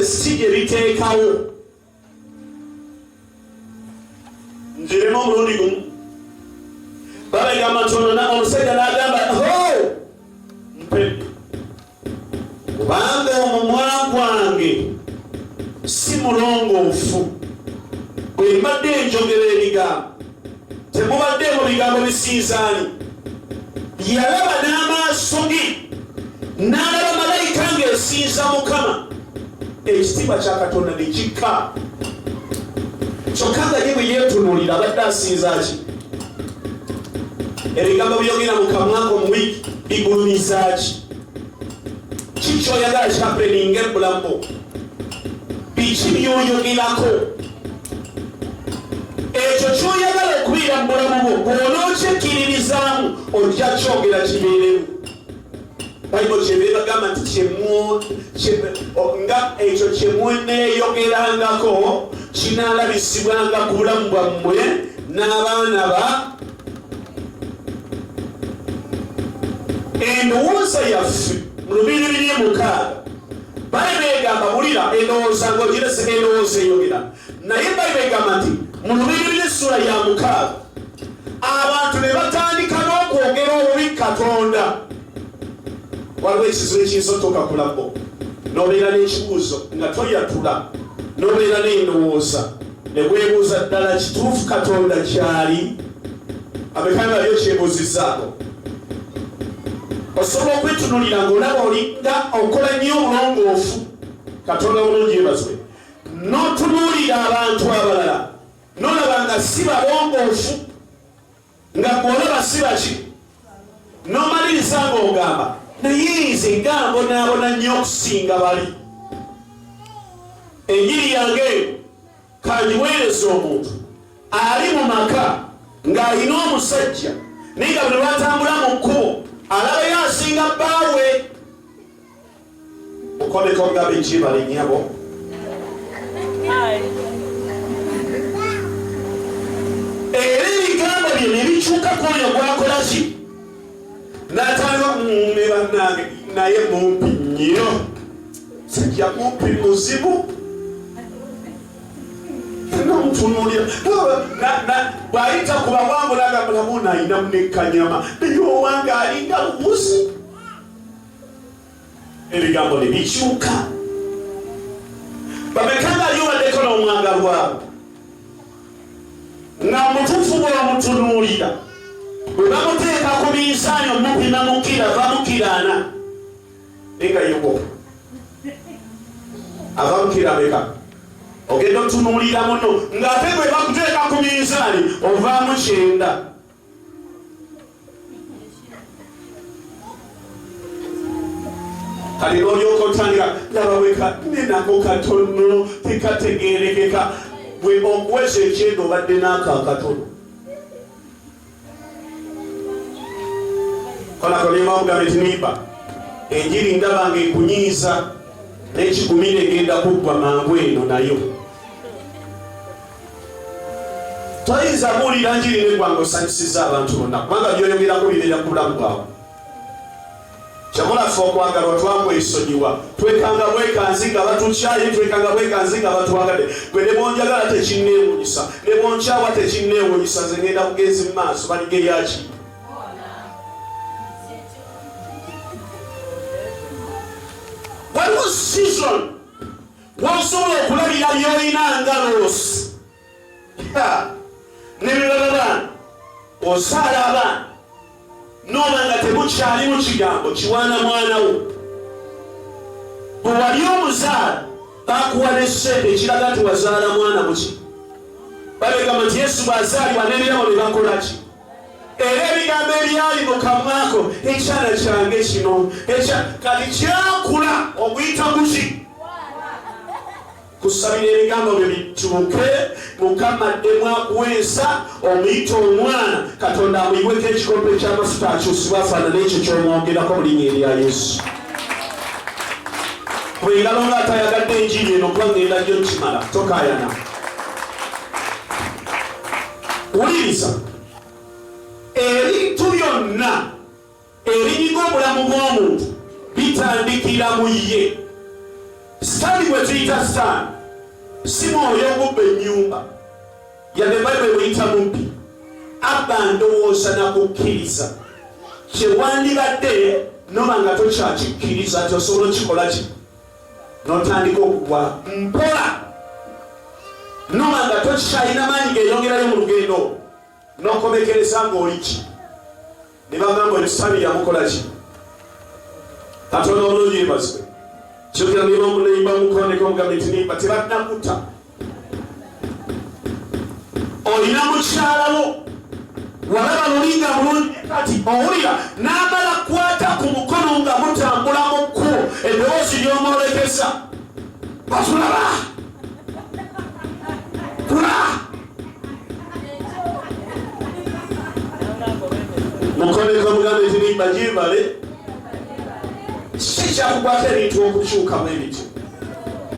sije biteekawo njiremu omulundi gumu babegamba tonona omusajja n'agamba mpe kubanga omumwa gwange si mulongoofu bwe mbadde njogera ebigambo temubadde mu bigambo bisinzaani yalaba n'amaaso ge n'alaba malayika ng'esinza Mukama ekitiibwa kya Katonda ne kikka kyokka nga ye bwe yeetunuulira abadde asinza ki ebigambo byogera mu kamwako mu wiiki bigulumiza ki kikyoyagala kyapeninga ebulamu biki byoyogerako ekyo kyoyagala okubeera mu bulamu bwo bw'onookyekiririzaamu ojja kyogera kibeerewo bayibuli kyebagamba nti nga ekyo kyemweneeyogerangako kinaalabisibwanga ku bulamu bwammwe n'abaana ba endowooza yaffe mu 2:6 bayibuli egamba bulira endowooza ng'ogirese endowooza eyogera naye bayibuli egamba nti mu 2:6 abantu ne batandika n'okwogera obubi Katonda. Waliwo ekizibu ekiyinza otokakulako n'obeera n'ekibuuzo nga toyatula n'obeera n'endowooza ne weebuuza ddala kituufu Katonda kyali abekanga byo kyebuuzizaako. Osobola okwetunulira ng'olaba olinga okola nnyo omulongoofu Katonda bulungi yebazwe n'otunuulira abantu abalala n'olaba nga si balongoofu nga gw'olaba si baki n'omaliriza ng'ogamba naye nze ngambonabona nnyo okusinga bali enjiri yange kanjiweereza omuntu ali mu maka ng'alina omusajja naye nga buli lwatambula mu kkubo alabayo asinga bbaawe okomeko nga benjiri bali nnyabo era ebigambo bye ne bikyuka ku oyo gwakola ki n'atandika ne bannange naye mumpi nnyo sajja mumpi muzibu nomutunuulira bw'ayita ku bawangula agambulamu naayina munekkanyama naye owange alinga lubuzi ebigambo ne bikyuka bamekanga aliyobaddeko n'omwagalwabo nga mutuufu bw'omutunuulira bwe bamuteeka ku minsaani omupima mukira bamukiraana nenga yoko abamukira beka ogenda otunuulira muno ng'ate bwe bakuteeka ku minsaani ovaamu 9 kali olyoka otandika labaweka nenako katono tekategeerekeka bwe okuweza 9 obadde n'akakatono konakolimaugametiniba enjiri ndaba nga ekunyiiza n'ekigumire egenda kuggwa mangu eno nayo toyinza buulira njiri negwanga osanyusiza abantu bonna kubanga byoyogerako bibeera ku bulamu bwawe kyamulaffe okwagalwa twakwesonyiwa twekanga bwekanzi nga batukyaye twekanga bwekanzi nga batwagadde gwe ne bonjagala tekinneewunyisa ne bonkyawa tekinneewunyisa nze ngenda bugenzi mu maaso baligeyaki waliwo season wasobola okulabira byolina nga loosi nebirala osaala abaana nooba nga temukyali mu kigambo kiwaana mwanawo bwe wali omuzaala bakuwa n'essente ekiraga nti wazaala mwana muki babegamba nti Yesu bw'azaalibwa n'ebirabo ne bakola ki era ebigambo ebyali mu kamwako ekyana kyange kino kati kyakula okuyita muki kusabira ebigambo byo bituuke Mukama addemu akuweesa omuyita omwana Katonda amuyiweko ekikompe ky'amafuta akyusibwe afaanana ekyo ky'omwogerako mu linnya erya Yesu bwengalo nga atayagadde enjiri eno kuba ngenda nnyo nkimala tokaayana wuliriza ebintu byonna ebinyiga obulamu bw'omuntu bitandikira mu ye Sitaani bwe tuyita sitaani si mwoyo ogubba ennyumba yadde Bayibuli bweyita mubbi abba ndowooza na kukkiriza kye wandibadde noba nga tokyakikkiriza nti osobola okikola ki n'otandika okugwa mpola noba nga tokyalina maanyi geeyongerayo mu lugendo n'okomekereza ng'oli ki ne bagamba ebisitaani yamukola ki Katonda olungi yeebazibwe kyokera ne bamunayimba mukondeko mugambe nti nimba tebannakutta olina mukyala wo walaba lulinga bulungi kati owulira n'amala kwata ku mukono nga mutambula mu kkubo eddoboozi ly'omwolekesa batulaba tula mukondeko mugambe nti nimba gyebale si kyakugwako ebintu okukyukamu ebintu